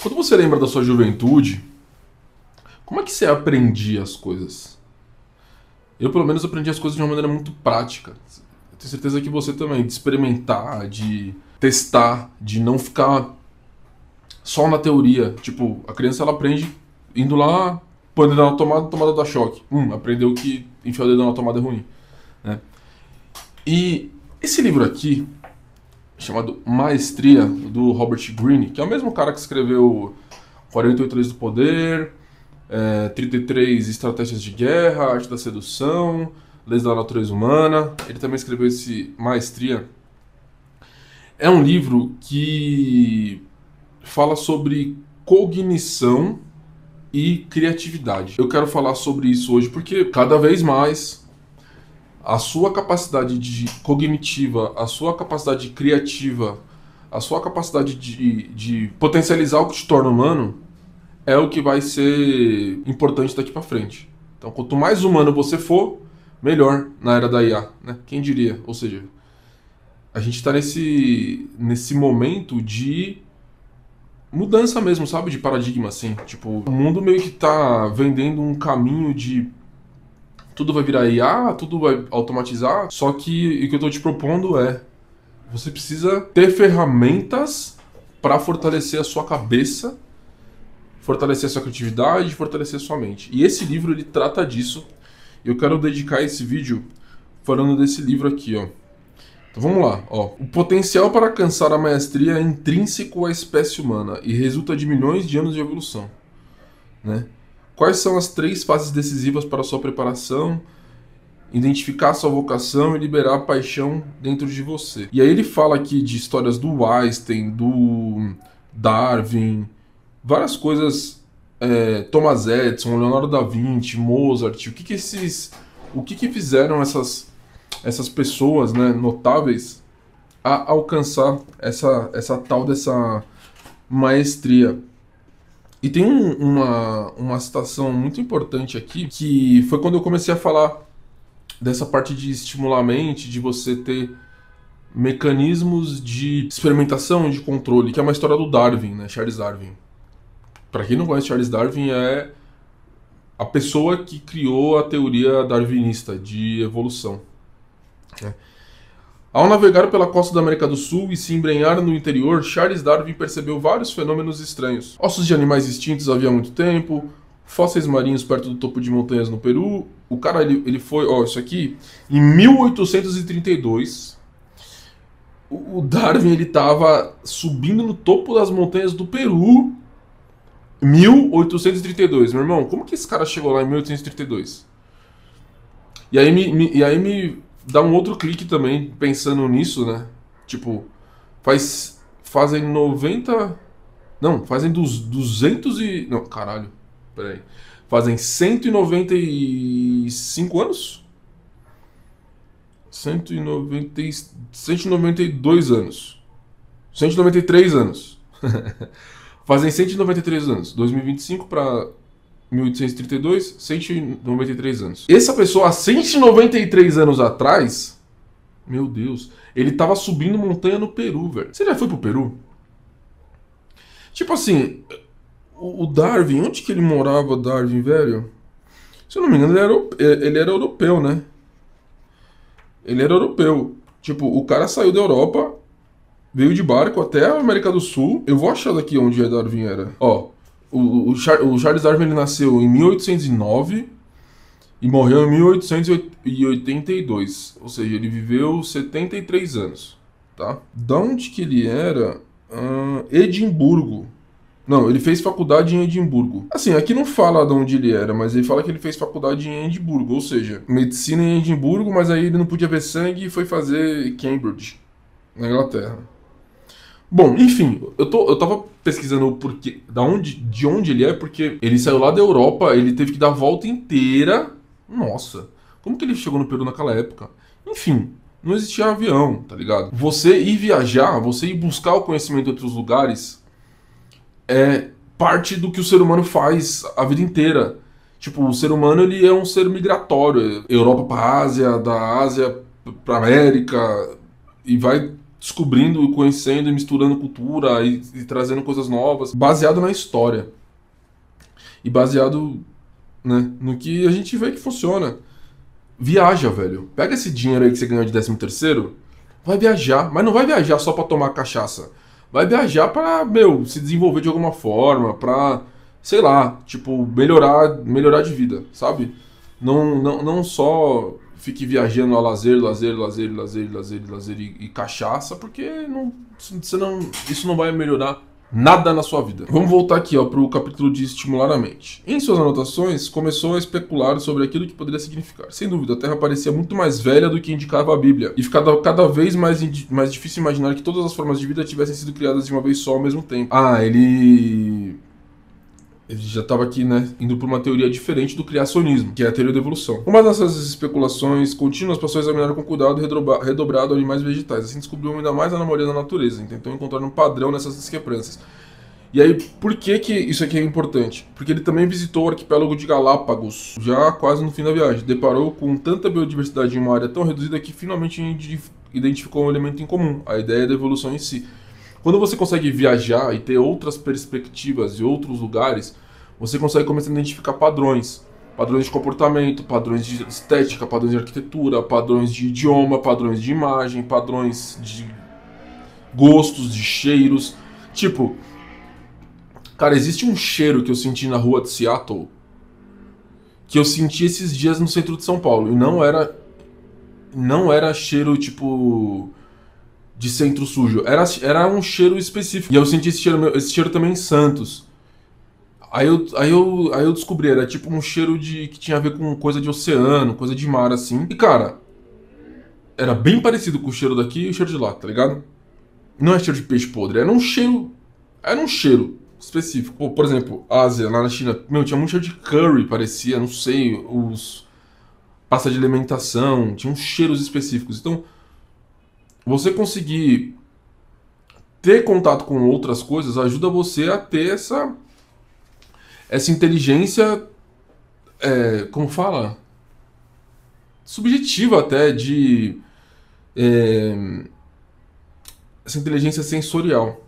Quando você lembra da sua juventude, como é que você aprendia as coisas? Eu, pelo menos, aprendi as coisas de uma maneira muito prática. Eu tenho certeza que você também, de experimentar, de testar, de não ficar só na teoria. Tipo, a criança ela aprende indo lá, põe o dedo na tomada, a tomada dá choque. Aprendeu que enfiar o dedo na tomada é ruim, né? E esse livro aqui, chamado Maestria, do Robert Greene, que é o mesmo cara que escreveu 48 Leis do Poder, 33 Estratégias de Guerra, Arte da Sedução, Leis da Natureza Humana. Ele também escreveu esse Maestria. É um livro que fala sobre cognição e criatividade. Eu quero falar sobre isso hoje porque cada vez mais a sua capacidade cognitiva, a sua capacidade criativa, a sua capacidade de potencializar o que te torna humano é o que vai ser importante daqui pra frente. Então, quanto mais humano você for, melhor na era da IA, né? Quem diria? Ou seja, a gente está nesse momento de mudança mesmo, sabe? De paradigma, assim. Tipo, o mundo meio que tá vendendo um caminho de tudo vai virar IA, tudo vai automatizar. Só que o que eu tô te propondo é você precisa ter ferramentas para fortalecer a sua cabeça, fortalecer a sua criatividade, fortalecer a sua mente. E esse livro, ele trata disso. Eu quero dedicar esse vídeo falando desse livro aqui, ó. Então vamos lá, ó. O potencial para alcançar a maestria é intrínseco à espécie humana e resulta de milhões de anos de evolução, né? Quais são as 3 fases decisivas para a sua preparação? Identificar a sua vocação e liberar a paixão dentro de você. E aí ele fala aqui de histórias do Einstein, do Darwin, várias coisas, Thomas Edison, Leonardo da Vinci, Mozart, o que fizeram essas pessoas, né, notáveis a alcançar essa tal dessa maestria. E tem uma citação muito importante aqui, que foi quando eu comecei a falar dessa parte de estimular a mente, de você ter mecanismos de experimentação e de controle, que é uma história do Darwin, né, Charles Darwin. Para quem não conhece, Charles Darwin é a pessoa que criou a teoria darwinista de evolução, né? Ao navegar pela costa da América do Sul e se embrenhar no interior, Charles Darwin percebeu vários fenômenos estranhos. Ossos de animais extintos havia muito tempo, fósseis marinhos perto do topo de montanhas no Peru. O cara, ele foi, ó, isso aqui, em 1832, o Darwin, ele tava subindo no topo das montanhas do Peru, 1832. Meu irmão, como que esse cara chegou lá em 1832? E aí me dá um outro clique também, pensando nisso, né? Tipo, fazem 90... Não, fazem 200 e... Não, caralho, peraí. Fazem 195 anos? 192 anos. 193 anos. Fazem 193 anos. 2025 para 1832, 193 anos. Essa pessoa, há 193 anos atrás, meu Deus, ele tava subindo montanha no Peru, velho. Você já foi pro Peru? Tipo assim, o Darwin, onde que ele morava, Darwin, velho? Se eu não me engano, ele era europeu, né? Ele era europeu. Tipo, o cara saiu da Europa, veio de barco até a América do Sul. Eu vou achar daqui onde Darwin era. Ó. O Charles Darwin, ele nasceu em 1809 e morreu em 1882. Ou seja, ele viveu 73 anos, tá? Da onde que ele era? Edimburgo. Não, ele fez faculdade em Edimburgo. Assim, aqui não fala de onde ele era, mas ele fala que ele fez faculdade em Edimburgo. Ou seja, medicina em Edimburgo, mas aí ele não podia ver sangue e foi fazer Cambridge, na Inglaterra. Bom, enfim, eu tava pesquisando o porquê, de onde ele é, porque ele saiu lá da Europa, ele teve que dar a volta inteira. Nossa, como que ele chegou no Peru naquela época? Enfim, não existia avião, tá ligado? Você ir viajar, você ir buscar o conhecimento em outros lugares é parte do que o ser humano faz a vida inteira. Tipo, o ser humano, ele é um ser migratório. Europa pra Ásia, da Ásia pra América, e vai descobrindo, conhecendo e misturando cultura e trazendo coisas novas, baseado na história. E baseado, né, no que a gente vê que funciona. Viaja, velho. Pega esse dinheiro aí que você ganhou de 13º, vai viajar. Mas não vai viajar só pra tomar cachaça. Vai viajar pra, meu, se desenvolver de alguma forma, pra, sei lá, tipo, melhorar de vida, sabe? Não só fique viajando a lazer e cachaça, porque isso não vai melhorar nada na sua vida. Vamos voltar aqui, ó, pro capítulo de estimular a mente. Em suas anotações, começou a especular sobre aquilo que poderia significar. Sem dúvida, a Terra parecia muito mais velha do que indicava a Bíblia, e ficava cada vez mais difícil imaginar que todas as formas de vida tivessem sido criadas de uma vez só ao mesmo tempo. Ah, ele já estava aqui, né, indo por uma teoria diferente do criacionismo, que é a teoria da evolução. Uma dessas especulações contínuas passou a examinar com cuidado redobrado animais e vegetais. Assim descobriu ainda mais a anomalia da natureza, e tentou encontrar um padrão nessas discrepâncias. E aí, por que isso aqui é importante? Porque ele também visitou o arquipélago de Galápagos, já quase no fim da viagem. Deparou com tanta biodiversidade em uma área tão reduzida que finalmente identificou um elemento em comum, a ideia da evolução em si. Quando você consegue viajar e ter outras perspectivas e outros lugares, você consegue começar a identificar padrões. Padrões de comportamento, padrões de estética, padrões de arquitetura, padrões de idioma, padrões de imagem, padrões de gostos, de cheiros. Tipo, cara, existe um cheiro que eu senti na rua de Seattle que eu senti esses dias no centro de São Paulo. E não era cheiro, tipo, de centro sujo. Era um cheiro específico. E eu senti esse cheiro também em Santos. Aí eu descobri, era tipo um cheiro que tinha a ver com coisa de oceano, coisa de mar, assim. E, cara, era bem parecido com o cheiro daqui e o cheiro de lá, tá ligado? Não é cheiro de peixe podre, era um cheiro específico. Pô, por exemplo, Ásia, lá na China, meu, tinha muito cheiro de curry, parecia, não sei, pasta de alimentação, tinha uns cheiros específicos. Então, você conseguir ter contato com outras coisas ajuda você a ter essa inteligência, como fala? Subjetiva até, essa inteligência sensorial.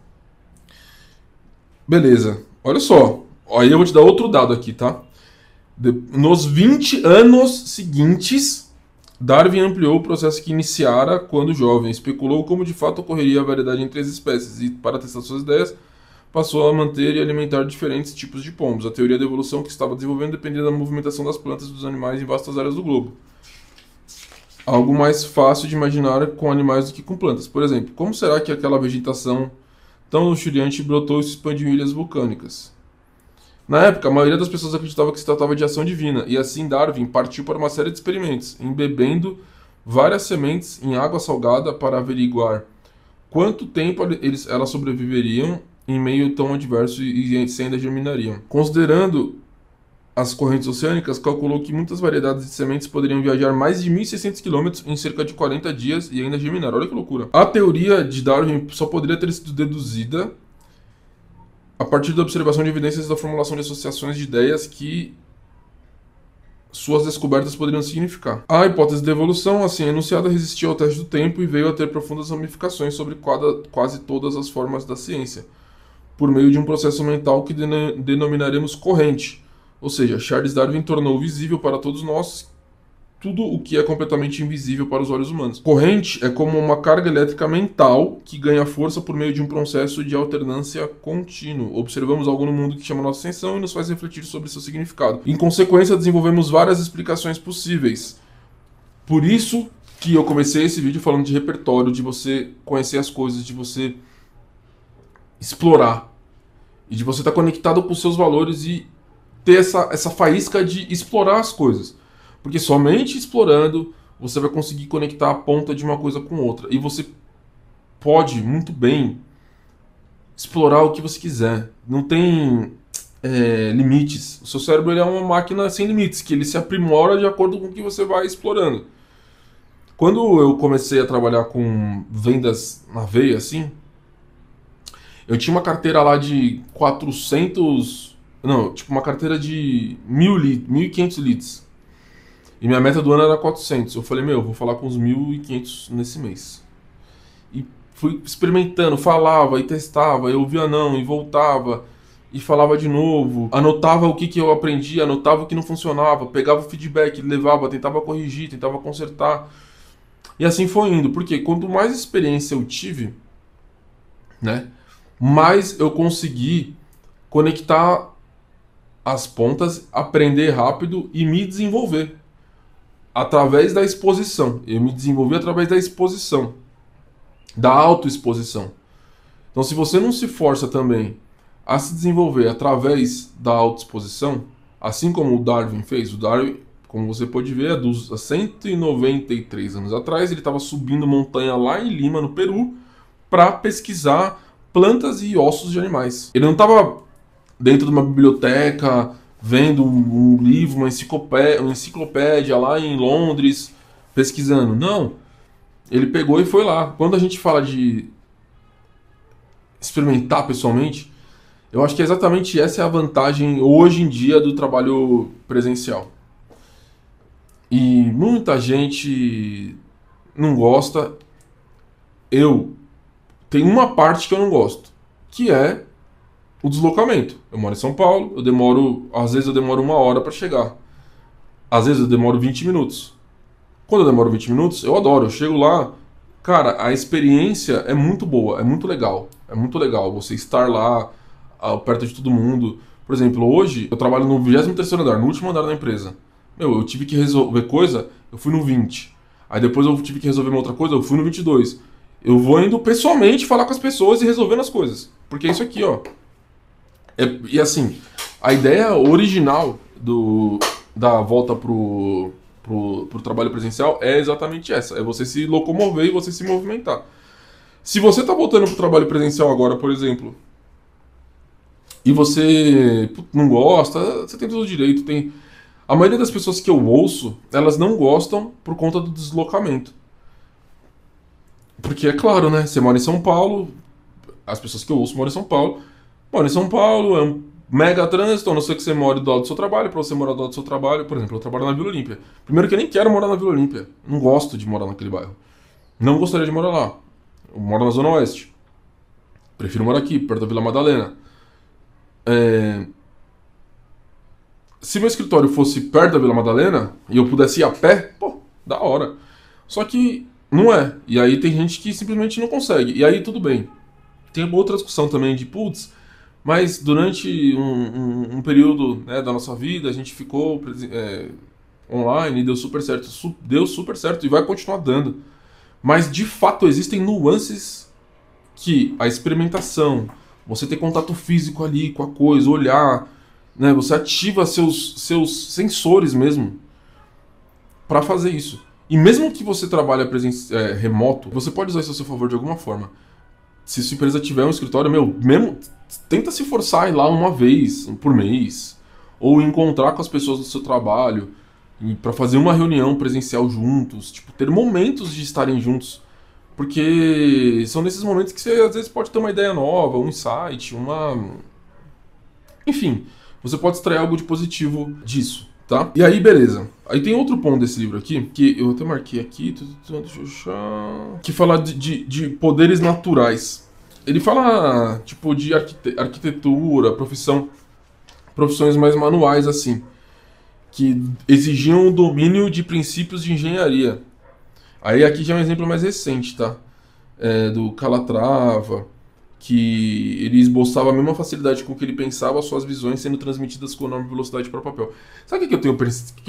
Beleza, olha só. Aí eu vou te dar outro dado aqui, tá? Nos 20 anos seguintes, Darwin ampliou o processo que iniciara quando jovem, especulou como de fato ocorreria a variedade entre as espécies e, para testar suas ideias, passou a manter e alimentar diferentes tipos de pombos. A teoria da evolução que estava desenvolvendo dependia da movimentação das plantas e dos animais em vastas áreas do globo. Algo mais fácil de imaginar com animais do que com plantas. Por exemplo, como será que aquela vegetação tão luxuriante brotou e se expandiu em ilhas vulcânicas? Na época, a maioria das pessoas acreditava que se tratava de ação divina, e assim Darwin partiu para uma série de experimentos, embebendo várias sementes em água salgada para averiguar quanto tempo elas sobreviveriam em meio tão adverso e se ainda germinariam. Considerando as correntes oceânicas, calculou que muitas variedades de sementes poderiam viajar mais de 1.600 km em cerca de 40 dias e ainda germinar. Olha que loucura. A teoria de Darwin só poderia ter sido deduzida a partir da observação de evidências da formulação de associações de ideias que suas descobertas poderiam significar. A hipótese da evolução, assim enunciada, resistiu ao teste do tempo e veio a ter profundas ramificações sobre quase todas as formas da ciência, por meio de um processo mental que denominaremos corrente. Ou seja, Charles Darwin tornou visível para todos nós tudo o que é completamente invisível para os olhos humanos. Corrente é como uma carga elétrica mental que ganha força por meio de um processo de alternância contínuo. Observamos algo no mundo que chama nossa atenção e nos faz refletir sobre seu significado. Em consequência, desenvolvemos várias explicações possíveis. Por isso que eu comecei esse vídeo falando de repertório, de você conhecer as coisas, de você explorar e de você estar conectado com os seus valores e ter essa faísca de explorar as coisas. Porque somente explorando você vai conseguir conectar a ponta de uma coisa com outra. E você pode muito bem explorar o que você quiser. Não tem limites. O seu cérebro ele é uma máquina sem limites, que ele se aprimora de acordo com o que você vai explorando. Quando eu comecei a trabalhar com vendas na veia, assim, eu tinha uma carteira lá de 400... Não, tipo uma carteira de 1.500 leads. E minha meta do ano era 400. Eu falei, meu, eu vou falar com uns 1.500 nesse mês. E fui experimentando, falava e testava, eu ouvia não e voltava e falava de novo, anotava o que eu aprendi, anotava o que não funcionava, pegava o feedback, levava, tentava corrigir, tentava consertar. E assim foi indo, porque quanto mais experiência eu tive, né, mais eu consegui conectar as pontas, aprender rápido e me desenvolver através da exposição. Eu me desenvolvi através da exposição, da autoexposição. Então, se você não se força também a se desenvolver através da autoexposição, assim como o Darwin fez, o Darwin, como você pode ver, há 193 anos atrás, ele estava subindo montanha lá em Lima, no Peru, para pesquisar plantas e ossos de animais. Ele não estava dentro de uma biblioteca, vendo um livro, uma enciclopédia lá em Londres, pesquisando. Não. Ele pegou e foi lá. Quando a gente fala de experimentar pessoalmente, eu acho que exatamente essa é a vantagem hoje em dia do trabalho presencial. E muita gente não gosta. Eu tenho uma parte que eu não gosto, que é o deslocamento. Eu moro em São Paulo, às vezes eu demoro 1 hora para chegar. Às vezes eu demoro 20 minutos. Quando eu demoro 20 minutos, eu adoro. Eu chego lá, cara, a experiência é muito boa, é muito legal. É muito legal você estar lá, perto de todo mundo. Por exemplo, hoje eu trabalho no 23º andar, no último andar da empresa. Eu tive que resolver coisa, eu fui no 20. Aí depois eu tive que resolver uma outra coisa, eu fui no 22. Eu vou indo pessoalmente falar com as pessoas e resolvendo as coisas. Porque é isso aqui, ó. E assim, a ideia original da volta pro trabalho presencial é exatamente essa. É você se locomover e você se movimentar. Se você está voltando pro trabalho presencial agora, por exemplo, e você não gosta, você tem todo o direito. A maioria das pessoas que eu ouço, elas não gostam por conta do deslocamento. Porque é claro, né? Você mora em São Paulo, as pessoas que eu ouço moram em São Paulo. Mora em São Paulo, é um mega trânsito, a não ser que você more do lado do seu trabalho. Para você morar do lado do seu trabalho, por exemplo, eu trabalho na Vila Olímpia. Primeiro que eu nem quero morar na Vila Olímpia. Não gosto de morar naquele bairro. Não gostaria de morar lá. Eu moro na Zona Oeste. Prefiro morar aqui, perto da Vila Madalena. Se meu escritório fosse perto da Vila Madalena e eu pudesse ir a pé, pô, da hora. Só que não é. E aí tem gente que simplesmente não consegue. E aí tudo bem. Tem uma outra discussão também de, putz, mas durante um período, né, da nossa vida, a gente ficou online e deu super certo. Deu super certo e vai continuar dando. Mas, de fato, existem nuances que a experimentação, você ter contato físico ali com a coisa, olhar, né, você ativa seus sensores mesmo para fazer isso. E mesmo que você trabalhe remoto, você pode usar isso a seu favor de alguma forma. Se sua empresa tiver um escritório, mesmo tenta se forçar a ir lá uma vez por mês, ou encontrar com as pessoas do seu trabalho para fazer uma reunião presencial juntos, tipo, ter momentos de estarem juntos, porque são nesses momentos que você às vezes pode ter uma ideia nova, um insight, enfim, você pode extrair algo de positivo disso, tá? E aí, beleza. Aí tem outro ponto desse livro aqui, que eu até marquei aqui, deixa eu achar, que fala de poderes naturais. Ele fala, tipo, de arquitetura, profissões mais manuais, assim, que exigiam o domínio de princípios de engenharia. Aí aqui já é um exemplo mais recente, tá? Do Calatrava, que ele esboçava a mesma facilidade com que ele pensava, as suas visões sendo transmitidas com enorme velocidade para o papel. Sabe o que eu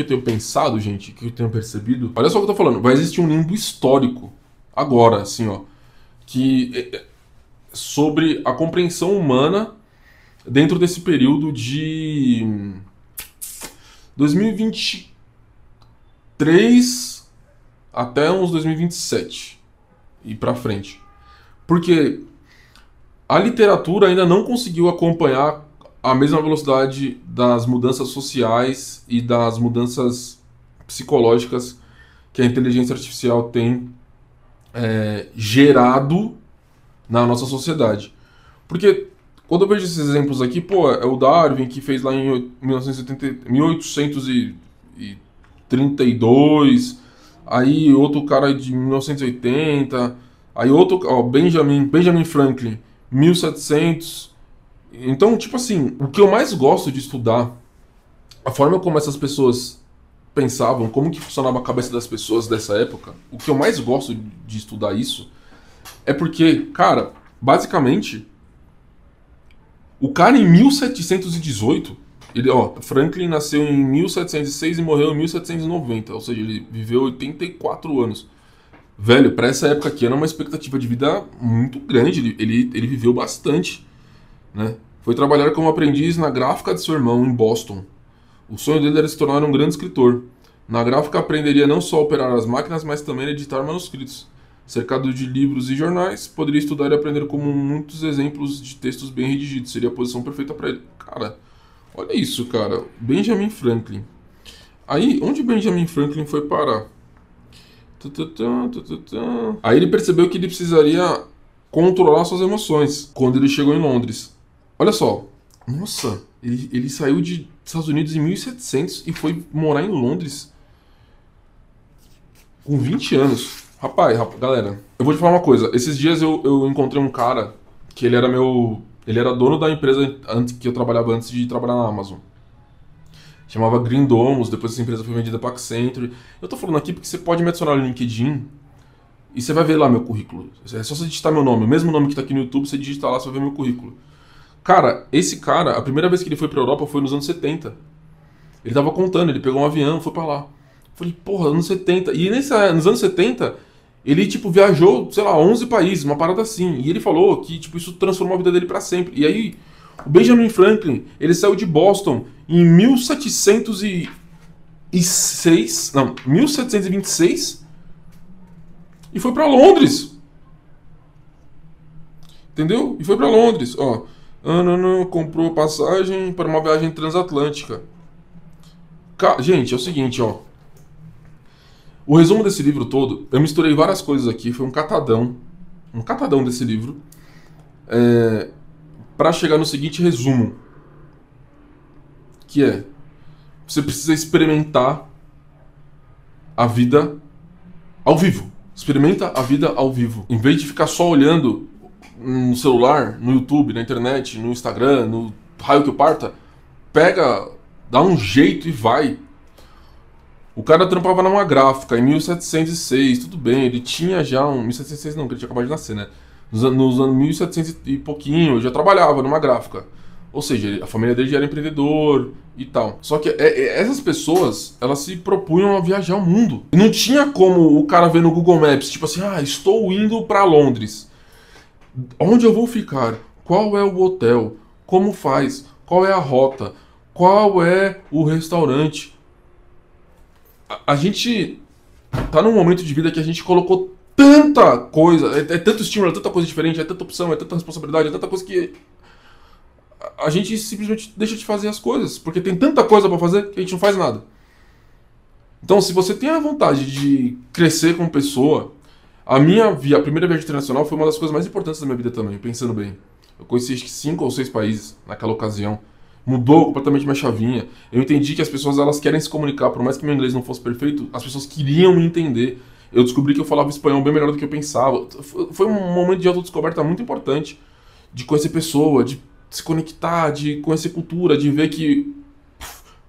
tenho pensado, gente? O que eu tenho percebido? Olha só o que eu tô falando. Vai existir um limbo histórico, agora, assim, ó, sobre a compreensão humana dentro desse período de 2023 até uns 2027 e pra frente. Porque a literatura ainda não conseguiu acompanhar a mesma velocidade das mudanças sociais e das mudanças psicológicas que a inteligência artificial tem gerado na nossa sociedade. Porque quando eu vejo esses exemplos aqui, pô, é o Darwin que fez lá em 1832, aí outro cara de 1980, Aí outro, ó, Benjamin Franklin, 1700. Então, tipo assim, o que eu mais gosto de estudar, a forma como essas pessoas pensavam, como que funcionava a cabeça das pessoas dessa época, o que eu mais gosto de estudar isso é porque, cara, basicamente, o cara em 1718, ele, ó, Franklin nasceu em 1706 e morreu em 1790, ou seja, ele viveu 84 anos. Velho, pra essa época aqui era uma expectativa de vida muito grande, ele viveu bastante, né? Foi trabalhar como aprendiz na gráfica de seu irmão em Boston. O sonho dele era se tornar um grande escritor. Na gráfica aprenderia não só a operar as máquinas, mas também a editar manuscritos. Cercado de livros e jornais, poderia estudar e aprender como muitos exemplos de textos bem redigidos. Seria a posição perfeita para ele. Cara, olha isso, cara. Benjamin Franklin. Aí, onde Benjamin Franklin foi parar? Aí ele percebeu que ele precisaria controlar suas emoções quando ele chegou em Londres. Olha só. Nossa, ele saiu de Estados Unidos em 1700 e foi morar em Londres com 20 anos. Rapaz, galera, eu vou te falar uma coisa. Esses dias eu encontrei um cara que ele era ele era dono da empresa que eu trabalhava antes de trabalhar na Amazon. Chamava Green Domus, depois essa empresa foi vendida para Accenture. Eu tô falando aqui porque você pode me adicionar no LinkedIn e você vai ver lá meu currículo. É só você digitar meu nome, o mesmo nome que tá aqui no YouTube, você digita lá, você vai ver meu currículo. Cara, esse cara, a primeira vez que ele foi pra Europa foi nos anos 70. Ele tava contando, ele pegou um avião, foi pra lá. Falei, porra, anos 70. E nos anos 70, ele, tipo, viajou, sei lá, 11 países, uma parada assim. E ele falou que, tipo, isso transformou a vida dele pra sempre. E aí, o Benjamin Franklin, ele saiu de Boston em 1726 e foi pra Londres. Entendeu? E foi pra Londres, ó. Comprou passagem para uma viagem transatlântica. Gente, é o seguinte, ó. O resumo desse livro todo, eu misturei várias coisas aqui, foi um catadão desse livro, para chegar no seguinte resumo, que é: você precisa experimentar a vida ao vivo. Experimenta a vida ao vivo. Em vez de ficar só olhando no celular, no YouTube, na internet, no Instagram, no raio que parta, pega, dá um jeito e vai. O cara trampava numa gráfica em 1706, tudo bem, ele tinha já 1706 não, porque ele tinha acabado de nascer, né? Nos anos 1700 e pouquinho, já trabalhava numa gráfica. Ou seja, a família dele já era empreendedor e tal. Só que essas pessoas, elas se propunham a viajar o mundo. E não tinha como o cara ver no Google Maps, tipo assim, estou indo pra Londres. Onde eu vou ficar? Qual é o hotel? Como faz? Qual é a rota? Qual é o restaurante? A gente tá num momento de vida que a gente colocou tanta coisa, é tanto estímulo, é tanta coisa diferente, é tanta opção, é tanta responsabilidade, é tanta coisa que a gente simplesmente deixa de fazer as coisas, porque tem tanta coisa pra fazer que a gente não faz nada. Então, se você tem a vontade de crescer como pessoa, a primeira viagem internacional foi uma das coisas mais importantes da minha vida também, pensando bem. Eu conheci acho que 5 ou 6 países naquela ocasião. Mudou completamente minha chavinha. Eu entendi que as pessoas, elas querem se comunicar, por mais que meu inglês não fosse perfeito, as pessoas queriam me entender. Eu descobri que eu falava espanhol bem melhor do que eu pensava. Foi um momento de autodescoberta muito importante, de conhecer pessoa, de se conectar, de conhecer cultura, de ver que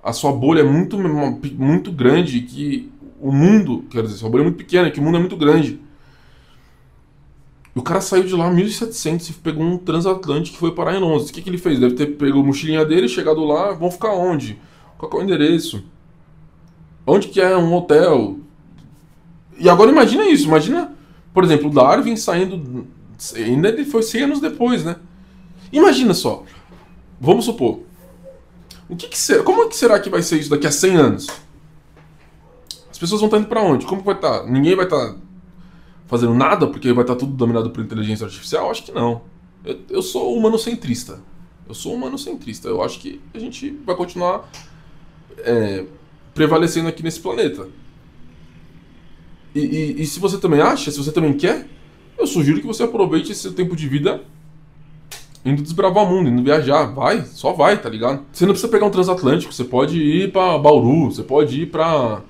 a sua bolha é muito grande, que o mundo, quer dizer, sua bolha é muito pequena, que o mundo é muito grande. E o cara saiu de lá em 1700 e pegou um transatlântico que foi parar em Londres. O que ele fez? Deve ter pegado a mochilinha dele, chegado lá, vão ficar onde? Qual que é o endereço? Onde que é um hotel? E agora imagina isso, imagina, por exemplo, o Darwin saindo, ainda ele foi 100 anos depois, né? Imagina só, vamos supor, como é que será que vai ser isso daqui a 100 anos? As pessoas vão estar indo pra onde? Como que vai estar? Ninguém vai estar fazendo nada porque vai estar tudo dominado por inteligência artificial? Acho que não. Eu sou humanocentrista. Eu acho que a gente vai continuar prevalecendo aqui nesse planeta. E se você também acha, se você também quer, eu sugiro que você aproveite esse seu tempo de vida indo desbravar o mundo, indo viajar. Só vai, tá ligado? Você não precisa pegar um transatlântico, você pode ir pra Bauru, você pode ir pra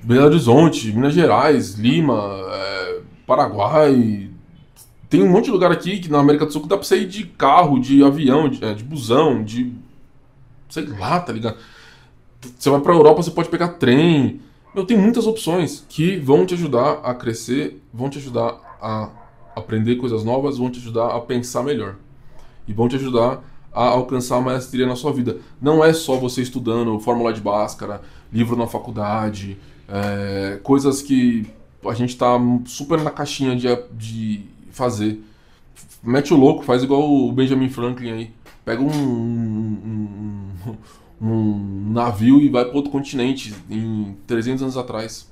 Belo Horizonte, Minas Gerais, Lima, Paraguai. Tem um monte de lugar aqui que na América do Sul que dá pra você ir de carro, de avião, de busão, de... sei lá, tá ligado? Você vai pra Europa, você pode pegar trem. Meu, tem muitas opções que vão te ajudar a crescer, vão te ajudar a aprender coisas novas, vão te ajudar a pensar melhor. E vão te ajudar a alcançar a maestria na sua vida. Não é só você estudando Fórmula de Bhaskara, livro na faculdade, coisas que a gente tá super na caixinha de fazer. Mete o louco, faz igual o Benjamin Franklin aí. Pega um navio e vai para outro continente em 300 anos atrás.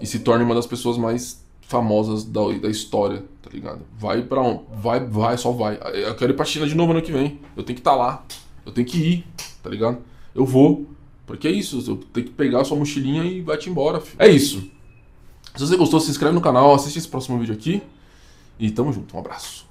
E se torne uma das pessoas mais famosas da história, tá ligado? Vai pra onde? Vai, só vai. Eu quero ir pra China de novo ano que vem. Eu tenho que estar lá. Eu tenho que ir, tá ligado? Eu vou. Porque é isso, eu tenho que pegar a sua mochilinha e vai-te embora, filho. É isso. Se você gostou, se inscreve no canal, assiste esse próximo vídeo aqui. E tamo junto, um abraço.